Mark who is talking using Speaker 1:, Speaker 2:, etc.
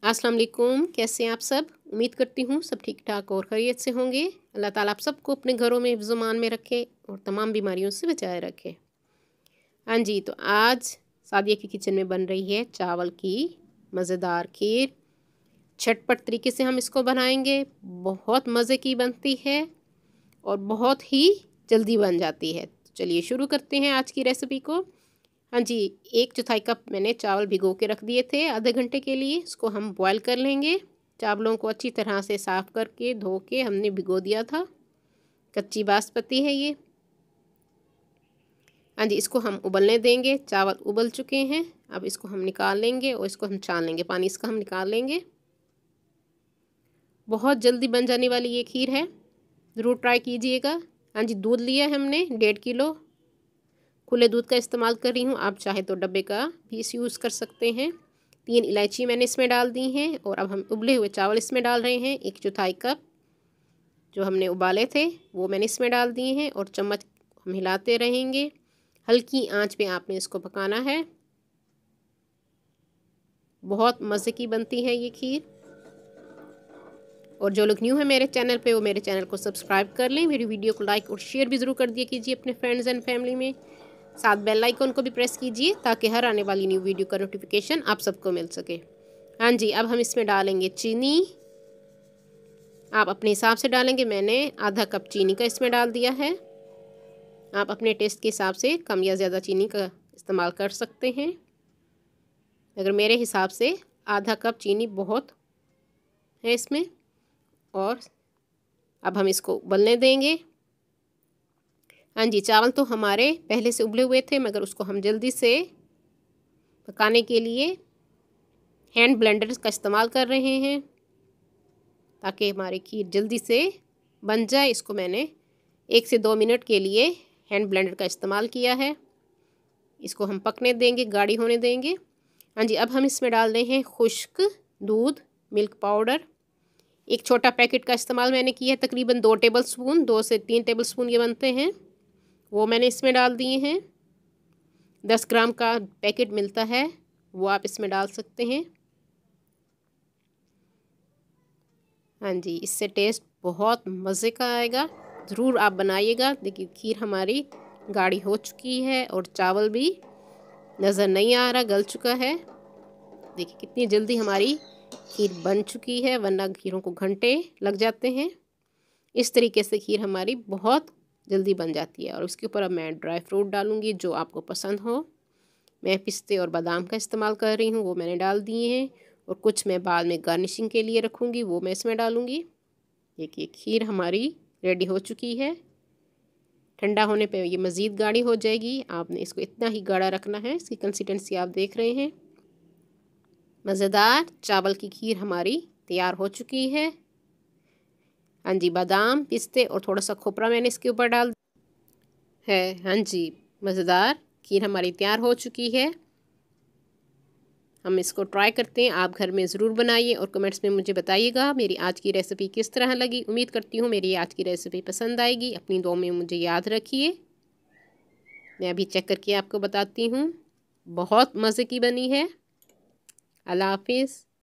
Speaker 1: अस्सलाम वालेकुम। कैसे हैं आप सब? उम्मीद करती हूँ सब ठीक ठाक और खैरियत से होंगे। अल्लाह ताला आप सबको अपने घरों में हिफ्ज़-ओ-मान में रखे और तमाम बीमारियों से बचाए रखे। हाँ जी, तो आज सादिया की किचन में बन रही है चावल की मज़ेदार खीर। झटपट तरीके से हम इसको बनाएंगे। बहुत मज़े की बनती है और बहुत ही जल्दी बन जाती है। तो चलिए शुरू करते हैं आज की रेसिपी को। हाँ जी, 1/4 कप मैंने चावल भिगो के रख दिए थे आधे घंटे के लिए। इसको हम बॉयल कर लेंगे। चावलों को अच्छी तरह से साफ़ करके धो के हमने भिगो दिया था। कच्ची बासमती है ये। हाँ जी, इसको हम उबलने देंगे। चावल उबल चुके हैं। अब इसको हम निकाल लेंगे और इसको हम छान लेंगे। पानी इसका हम निकाल लेंगे। बहुत जल्दी बन जाने वाली ये खीर है, ज़रूर ट्राई कीजिएगा। हाँ जी, दूध लिया है हमने 1.5 किलो। खुले दूध का इस्तेमाल कर रही हूँ, आप चाहे तो डब्बे का भी इस यूज़ कर सकते हैं। 3 इलायची मैंने इसमें डाल दी हैं और अब हम उबले हुए चावल इसमें डाल रहे हैं। 1/4 कप जो हमने उबाले थे वो मैंने इसमें डाल दिए हैं और चम्मच हम हिलाते रहेंगे। हल्की आंच पे आपने इसको पकाना है। बहुत मज़े की बनती है ये खीर। और जो लोग न्यू है मेरे चैनल पे वो मेरे चैनल को सब्सक्राइब कर लें। मेरी वीडियो को लाइक और शेयर भी ज़रूर कर दिया कीजिए अपने फ्रेंड्स एंड फैमिली में। साथ बेल आइकन को भी प्रेस कीजिए ताकि हर आने वाली न्यू वीडियो का नोटिफिकेशन आप सबको मिल सके। हाँ जी, अब हम इसमें डालेंगे चीनी। आप अपने हिसाब से डालेंगे। मैंने आधा कप चीनी का इसमें डाल दिया है। आप अपने टेस्ट के हिसाब से कम या ज़्यादा चीनी का इस्तेमाल कर सकते हैं, मगर मेरे हिसाब से आधा कप चीनी बहुत है इसमें। और अब हम इसको उबलने देंगे। हाँ जी, चावल तो हमारे पहले से उबले हुए थे, मगर उसको हम जल्दी से पकाने के लिए हैंड ब्लेंडर का इस्तेमाल कर रहे हैं ताकि हमारी खीर जल्दी से बन जाए। इसको मैंने 1 से 2 मिनट के लिए हैंड ब्लेंडर का इस्तेमाल किया है। इसको हम पकने देंगे, गाढ़ी होने देंगे। हाँ जी, अब हम इसमें डाल रहे हैं खुश्क दूध, मिल्क पाउडर। एक छोटा पैकेट का इस्तेमाल मैंने किया है, तकरीबन 2 टेबल स्पून, 2 से 3 टेबल स्पून ये बनते हैं, वो मैंने इसमें डाल दिए हैं। 10 ग्राम का पैकेट मिलता है, वो आप इसमें डाल सकते हैं। हाँ जी, इससे टेस्ट बहुत मज़े का आएगा। ज़रूर आप बनाइएगा। देखिए खीर हमारी गाढ़ी हो चुकी है और चावल भी नज़र नहीं आ रहा, गल चुका है। देखिए कितनी जल्दी हमारी खीर बन चुकी है, वरना खीरों को घंटे लग जाते हैं। इस तरीके से खीर हमारी बहुत जल्दी बन जाती है। और उसके ऊपर अब मैं ड्राई फ्रूट डालूँगी जो आपको पसंद हो। मैं पिस्ते और बादाम का इस्तेमाल कर रही हूँ, वो मैंने डाल दिए हैं। और कुछ मैं बाद में गार्निशिंग के लिए रखूँगी, वो मैं इसमें डालूँगी। देखिए खीर हमारी रेडी हो चुकी है। ठंडा होने पे ये मज़ीद गाढ़ी हो जाएगी। आपने इसको इतना ही गाढ़ा रखना है। इसकी कंसिस्टेंसी आप देख रहे हैं। मज़ेदार चावल की खीर हमारी तैयार हो चुकी है। हाँ जी, बादाम, पिस्ते और थोड़ा सा खोपरा मैंने इसके ऊपर डाल है। हाँ जी, मज़ेदार खीर हमारी तैयार हो चुकी है। हम इसको ट्राई करते हैं। आप घर में ज़रूर बनाइए और कमेंट्स में मुझे बताइएगा मेरी आज की रेसिपी किस तरह लगी। उम्मीद करती हूँ मेरी आज की रेसिपी पसंद आएगी। अपनी दुआ में मुझे याद रखिए। मैं अभी चेक करके आपको बताती हूँ। बहुत मज़े की बनी है। अल्लाह हाफिज़।